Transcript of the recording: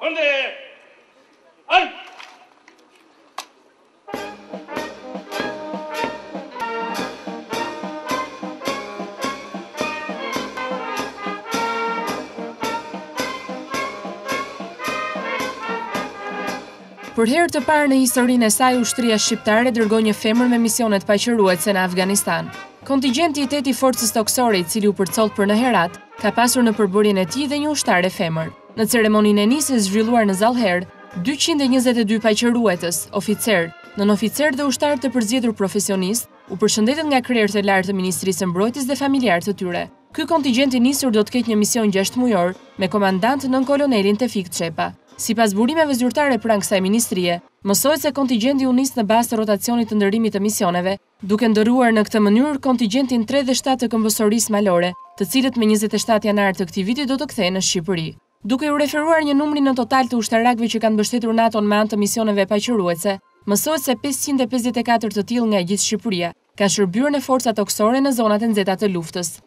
Ande! Al! Për herë të parë në historinë e saj, ushtria shqiptare dërgoi një femër me misionet paqëruese në Afganistan. Kontingjenti i 8 i forcës toksore, i cili u përcoll për në Herat, ka pasur në përbërjen e tij dhe një ushtare femër. Në ceremoninë e nisjes zhvilluar në Zallher, 222 paqëruetës, oficer, nënoficer dhe ushtar të përzgjedhur profesionist u përshëndetën nga krerët e lartë të Ministrisë së Mbrojtjes dhe familjarë të tyre. Ky kontingjent i nisur do të ketë një mision 6 mujor me komandant nën kolonelin Tefik Çepa. Sipas burimeve zyrtare pranë kësaj ministrie, mësohet se kontingjenti u nis në bazë të rotacionit të ndërrimit të misioneve, duke ndërruar në këtë mënyrë kontingjentin 3 dhe 7 të Këmbësorisë Malore, të cilët me 27 janar të këtij viti do të kthehen në Shqipëri. Duke u referuar një numri në total të ushtarakëve që kanë mbështetur NATO-n me anë të misioneve paqëruese, mësohet se 554 të tillë nga gjithë Shqipëria kanë shërbyer në forcat toksore në zonat e nxehta të luftës.